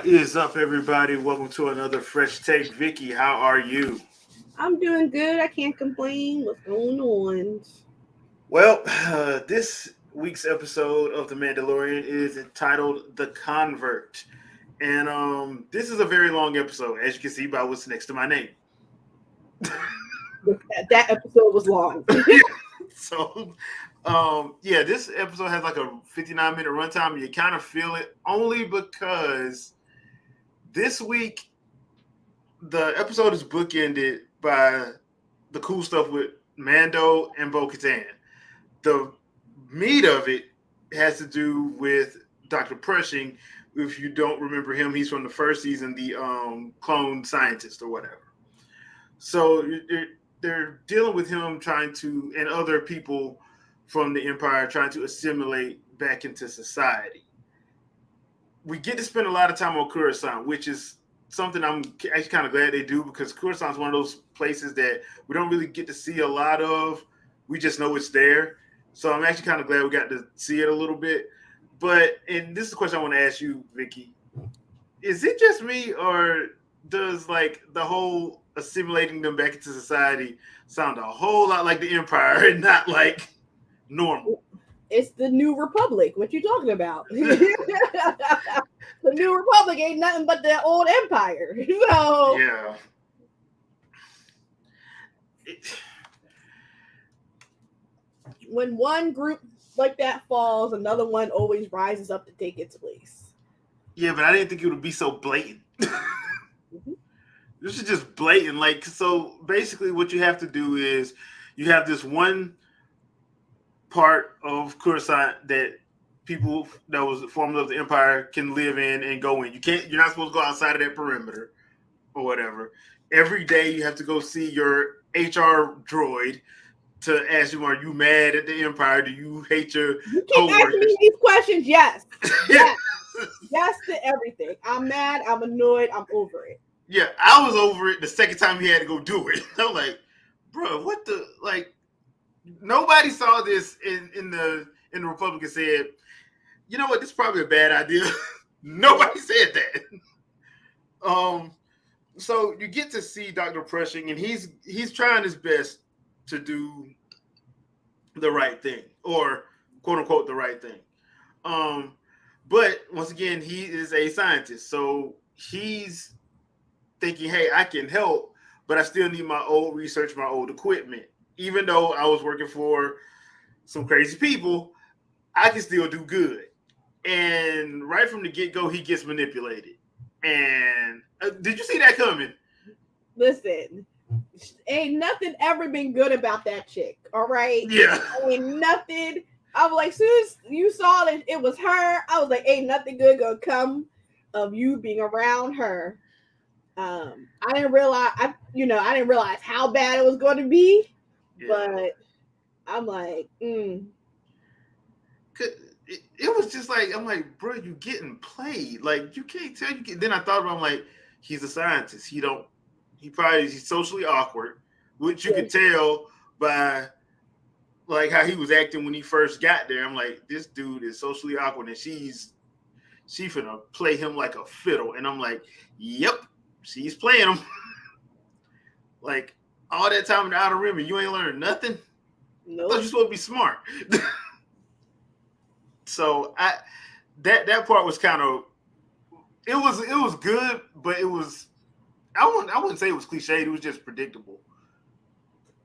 What is up, everybody? Welcome to another Fresh Take. Vicky, how are you? I'm doing good. I can't complain. What's going on? Well, this week's episode of The Mandalorian is entitled The Convert. And this is a very long episode, as you can see by what's next to my name. That episode was long. So, yeah, this episode has like a 59-minute runtime. You kind of feel it only because this week the episode is bookended by the cool stuff with Mando and Bo-Katan. The meat of it has to do with Dr. Pershing. If you don't remember him, he's from the first season, the clone scientist or whatever. So they're dealing with him trying to, and other people from the Empire trying to assimilate back into society. We get to spend a lot of time on Coruscant, which is something I'm actually kind of glad they do because Coruscant is one of those places that we don't really get to see a lot of. We just know it's there. So I'm actually kind of glad we got to see it a little bit. But, and this is a question I want to ask you, Vicky. Is it just me, or does like the whole assimilating them back into society sound a whole lot like the Empire and not like normal? It's the New Republic. What you talking about? The New Republic ain't nothing but the old Empire. So Yeah. when one group like that falls, another one always rises up to take its place. Yeah, but I didn't think it would be so blatant. This is just blatant. Like, so basically what you have to do is you have this one part of Coruscant that people that was formed of the Empire can live in and go in. You're not supposed to go outside of that perimeter or whatever. Every day you have to go see your HR droid to ask you, are you mad at the Empire? Do you hate your You keep asking co-workers? me these questions. Yes. Yes. Yes to everything. I'm mad. I'm annoyed. I'm over it. Yeah, I was over it the second time he had to go do it. I'm like, bro, what the like? Nobody saw this in the Republic and said, you know what, this is probably a bad idea. Nobody said that. So you get to see Dr. Pershing, and he's trying his best to do the right thing, or quote unquote the right thing. But once again, he is a scientist, so he's thinking, hey, I can help, but I still need my old research, my old equipment. Even though I was working for some crazy people, I can still do good. And right from the get-go, he gets manipulated. And did you see that coming? Listen, ain't nothing ever been good about that chick. All right. Yeah. Ain't nothing. I was like, soon as you saw that it was her, I was like, ain't nothing good gonna come of you being around her. I didn't realize I didn't realize how bad it was going to be, Yeah. but I'm like, It was just like, I'm like, bro, you getting played. Like, you can't tell. Then I thought about, I'm like, he's a scientist. He's socially awkward, which you could tell by like how he was acting when he first got there. I'm like, this dude is socially awkward, and she finna play him like a fiddle. And I'm like, yep, she's playing him. Like, all that time in the Outer Rim, and you ain't learned nothing. nope. I thought you're supposed to be smart. So that part was kind of it was good, but it was I wouldn't say it was cliched. It was just predictable.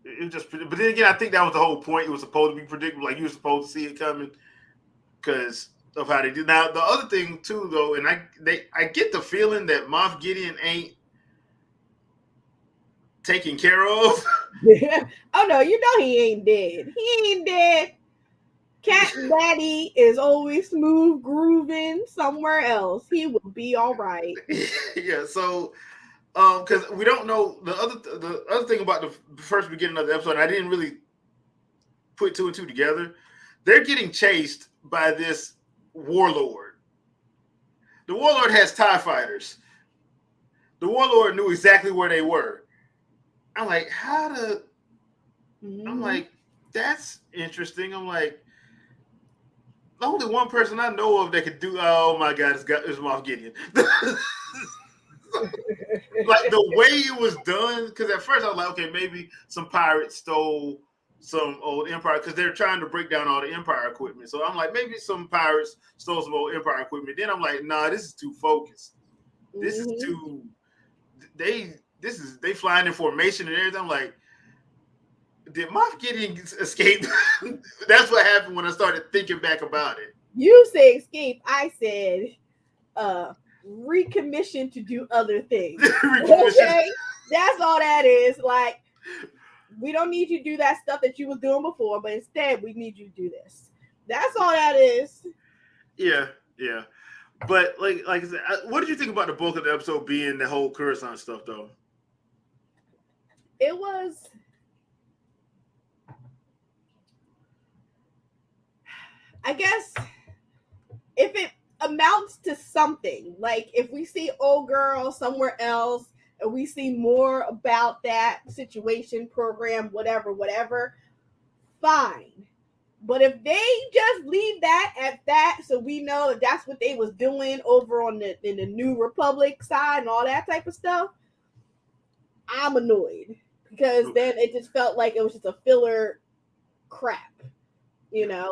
It was just, but then again, I think that was the whole point. It was supposed to be predictable, like you were supposed to see it coming because of how they did. Now the other thing too, though, and I get the feeling that Moff Gideon ain't taken care of. Oh no, you know he ain't dead. He ain't dead. Cat Daddy is always smooth grooving somewhere else. He will be all right. Yeah, so because we don't know the other thing about the first beginning of the episode, I didn't really put two and two together. They're getting chased by this warlord. The warlord has TIE fighters. The warlord knew exactly where they were. I'm like, I'm like, that's interesting. I'm like, only one person I know of that could do. Oh my God, it's Moff Gideon. Like the way it was done, because at first I was like, okay, maybe some pirates stole some old Empire because they're trying to break down all the Empire equipment. So I'm like, maybe some pirates stole some old Empire equipment. Then I'm like, nah, this is too focused. This is too. They flying in formation and everything. I'm like, did Moff Gideon escape? That's what happened when I started thinking back about it. You say escape. I said recommissioned to do other things. Okay, that's all that is. Like, we don't need you to do that stuff that you was doing before, but instead we need you to do this. That's all that is. Yeah. But like I said, what did you think about the bulk of the episode being the whole Coruscant stuff, though? It was. I guess if it amounts to something, like if we see old girl somewhere else and we see more about that situation, program, whatever, fine. But if they just leave that at that, so we know that that's what they was doing over on in the New Republic side and all that type of stuff, I'm annoyed because then it just felt like it was just a filler crap.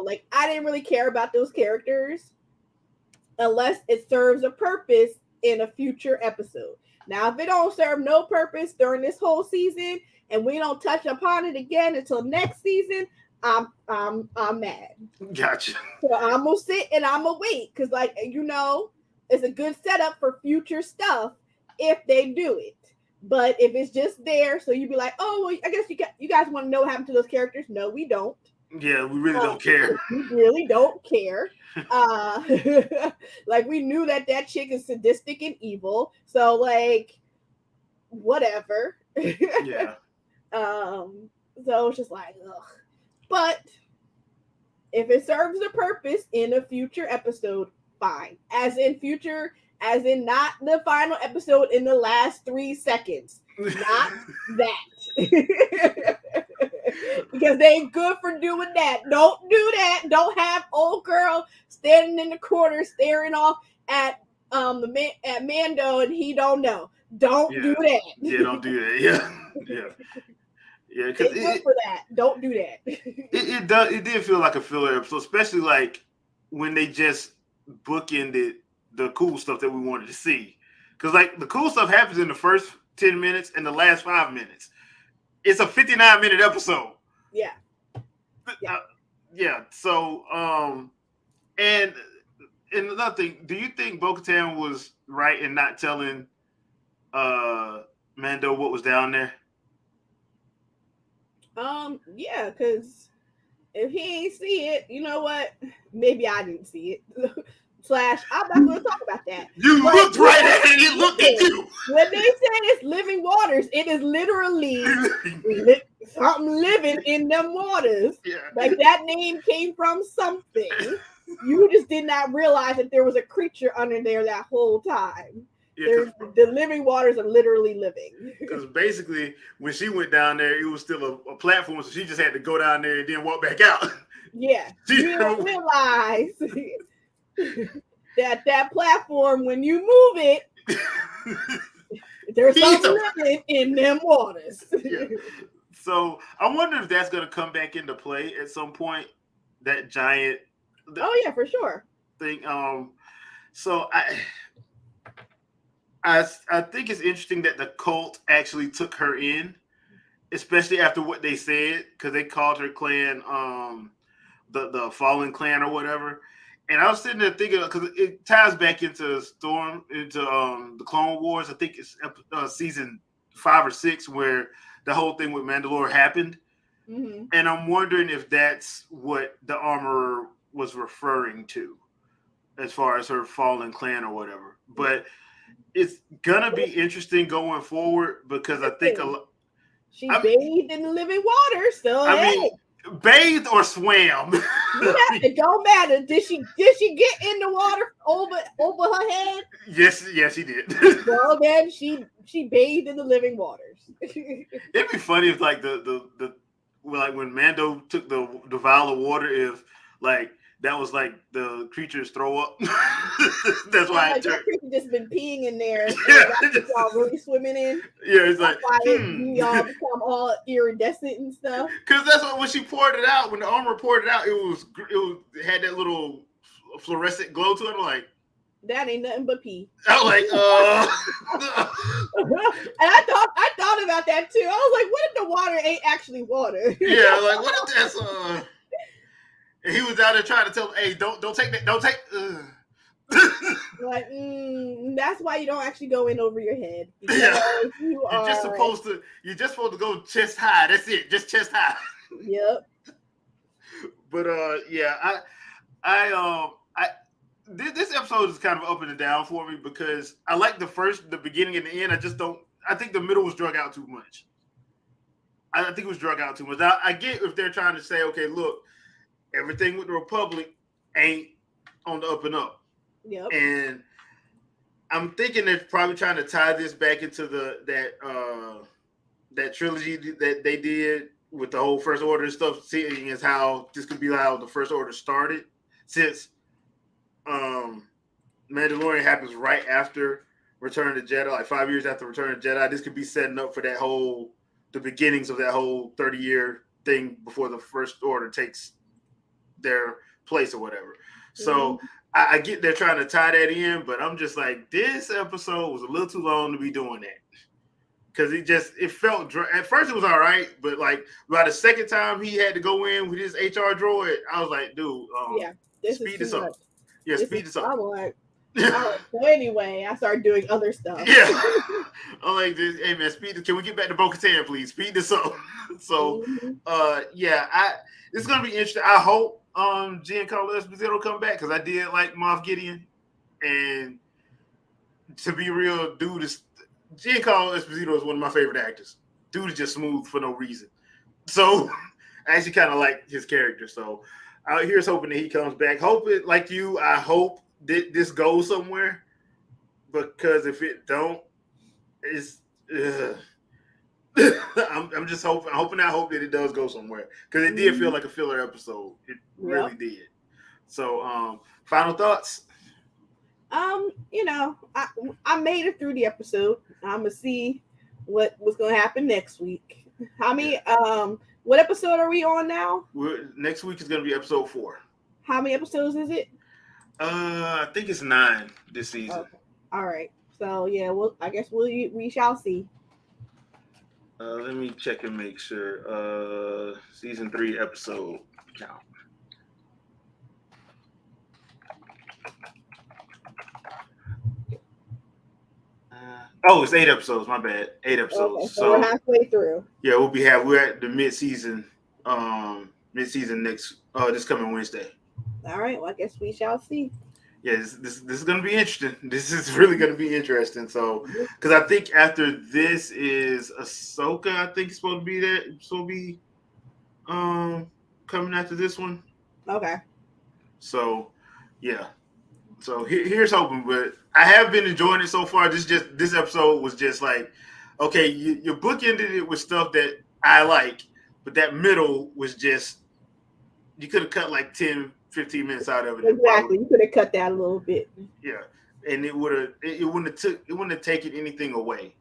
Like I didn't really care about those characters unless it serves a purpose in a future episode. Now, if it don't serve no purpose during this whole season and we don't touch upon it again until next season, I'm mad. Gotcha. So I'm gonna sit and I'm gonna wait because, like, it's a good setup for future stuff if they do it. But if it's just there, so you'd be like, oh, well, I guess you guys want to know what happened to those characters? No, we don't. Yeah, we really don't care. We really don't care. Like we knew that chick is sadistic and evil, so like whatever. Yeah. So it's just like, ugh. But if it serves a purpose in a future episode, fine. As in not the final episode in the last 3 seconds. Not that. Because they ain't good for doing that. Don't do that. Don't have old girl standing in the corner staring off at at Mando and he don't know. Don't do that. Yeah, don't do that. Yeah. Because good for that. Don't do that. It did feel like a filler episode, especially like when they just bookended the cool stuff that we wanted to see. Because like the cool stuff happens in the first 10 minutes and the last 5 minutes. It's a 59-minute episode. Yeah. So, and another thing, do you think Bo-Katan was right in not telling Mando what was down there? Yeah, because if he ain't see it, you know what? Maybe I didn't see it. I'm not going to talk about that. You looked right at it. It looked at you. When they said it's living waters, it is literally something living in them waters. Yeah. Like that name came from something. You just did not realize that there was a creature under there that whole time. Yeah, the living waters are literally living. Because basically, when she went down there, it was still a platform, so she just had to go down there and then walk back out. Yeah. You didn't realize that platform, when you move it, there's something living in them waters. Yeah. So I wonder if that's going to come back into play at some point. That giant. Oh yeah, for sure. Thing. So I think it's interesting that the cult actually took her in, especially after what they said, because they called her clan the Fallen Clan or whatever. And I was sitting there thinking, because it ties back into the Clone Wars. I think it's season 5 or 6 where the whole thing with Mandalorian happened. Mm-hmm. And I'm wondering if that's what the armorer was referring to as far as her Fallen Clan or whatever. But it's going to be interesting going forward because I think she bathed in the living water. So I mean, bathed or swam. It don't matter. Did she get in the water over her head? Yes, she did. Well, then she bathed in the living waters. It'd be funny if like the like when Mando took the vial of water, if like that was like the creatures throw up. That's why Like it that turned. creature just been peeing in there, and Yeah, that's what y'all really swimming in. yeah. It's That's like why y'all become all iridescent and stuff. because that's what when she poured it out, when the armor poured it out, it had that little fluorescent glow to it. I'm like, That ain't nothing but pee. I was like, And I thought about that too. I was like, what if the water ain't actually water? yeah, like what if that's and he was out there trying to tell him, hey, don't take that, don't take. Like, that's why you don't actually go in over your head. Because Yeah, you're just supposed to go chest high. That's it, just chest high. Yep. But yeah, I this episode is kind of up and down for me because I like the beginning and the end. I just don't. I think the middle was drug out too much. I think it was drug out too much. I get if they're trying to say, okay, look, everything with the Republic ain't on the up and up. Yep. And I'm thinking they're probably trying to tie this back into that trilogy that they did with the whole First Order and stuff, seeing as how this could be how the First Order started, since Mandalorian happens right after Return of the Jedi, like 5 years after Return of the Jedi. This could be setting up for the beginnings of that whole 30-year thing before the First Order takes their place or whatever. So I get they're trying to tie that in, but I'm just like, this episode was a little too long to be doing that. Because it felt dry. At first it was all right, but like by the second time he had to go in with his HR droid, I was like, dude, speed this up. Yeah, speed this up. I'm like, so anyway, I started doing other stuff. Yeah. I'm like, hey man, speed this. Can we get back to Bo-Katan, please? Speed this up. So yeah, it's gonna be interesting. I hope Giancarlo Esposito come back because I did like Moff Gideon, and to be real, dude is Giancarlo Esposito is one of my favorite actors. Dude is just smooth for no reason. So I actually kind of like his character. So here's hoping that he comes back. Hope it like you. I hope that this goes somewhere, because if it don't, it's. I'm just hoping. I hope that it does go somewhere because it did feel like a filler episode. It really did. So, final thoughts. I made it through the episode. I'm gonna see what's gonna happen next week. What episode are we on now? Next week is gonna be episode 4. How many episodes is it? I think it's 9 this season. Okay. All right. So yeah, I guess we shall see. Let me check and make sure. Season 3 episode count. It's 8 episodes. My bad. 8 episodes. Okay, so we're halfway through. Yeah, we're at the mid-season. Mid-season next. This coming Wednesday. All right. Well, I guess we shall see. Yeah, this is going to be interesting. This is really going to be interesting. So, because I think after this is Ahsoka, I think it's supposed to be there. It's supposed to be coming after this one. Okay. So, yeah. So here's hoping, but I have been enjoying it so far. This episode was just like, okay, you bookended it with stuff that I like, but that middle was just, you could have cut like 10, 15 minutes out of it. Exactly. You could have cut that a little bit. Yeah. And it wouldn't have taken anything away,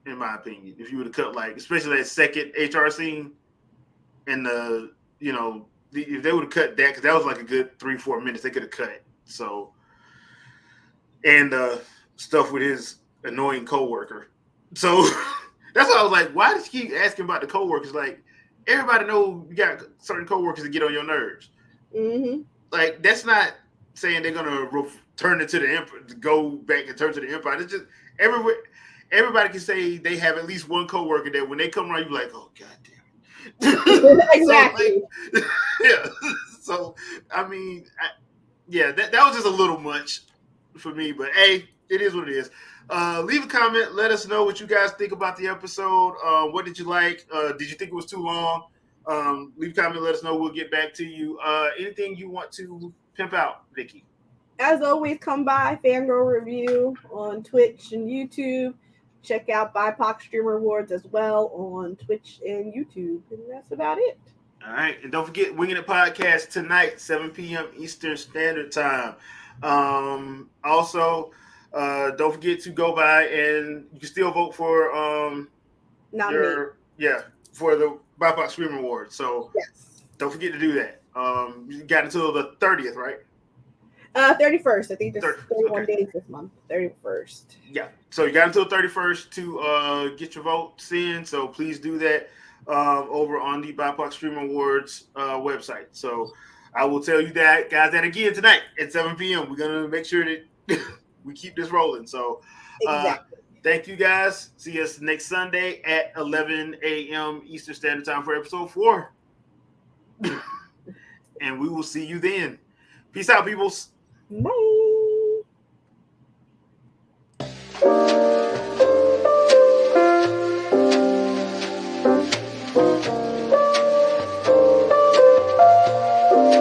in my opinion, if you would have cut like, especially that second HR scene and if they would have cut that, because that was like a good 3-4 minutes they could have cut. So, and stuff with his annoying coworker. So that's why I was like, why does he keep asking about the coworkers? Like, everybody know you got certain coworkers that get on your nerves. Mm-hmm. Like, that's not saying they're gonna turn into the empire, go back and turn to the empire. It's just everybody can say they have at least one coworker that when they come around, you're like, oh god damn it. Exactly. So, like, yeah. So I mean, that was just a little much for me, but hey, it is what it is. Leave a comment. Let us know what you guys think about the episode. What did you like? Did you think it was too long? Leave a comment. Let us know. We'll get back to you. Anything you want to pimp out, Vicky? As always, come by Fangirl Review on Twitch and YouTube. Check out BIPOC Streamer Awards as well on Twitch and YouTube. And that's about it. All right, and don't forget Winging It Podcast tonight, 7 p.m. Eastern Standard Time. Also, don't forget to go by and you can still vote for Nominate. for the BIPOC Scream Award. So Yes. don't forget to do that. You got until the 30th, right? 31st. I think there's 31 okay. days this month. 31st. Yeah. So you got until 31st to get your votes in. So please do that over on the BIPOC Stream Awards website. So I will tell you that, guys, that again tonight at 7 p.m. We're going to make sure that we keep this rolling. So Exactly. thank you, guys. See us next Sunday at 11 a.m. Eastern Standard Time for episode 4. And we will see you then. Peace out, peoples. Bye.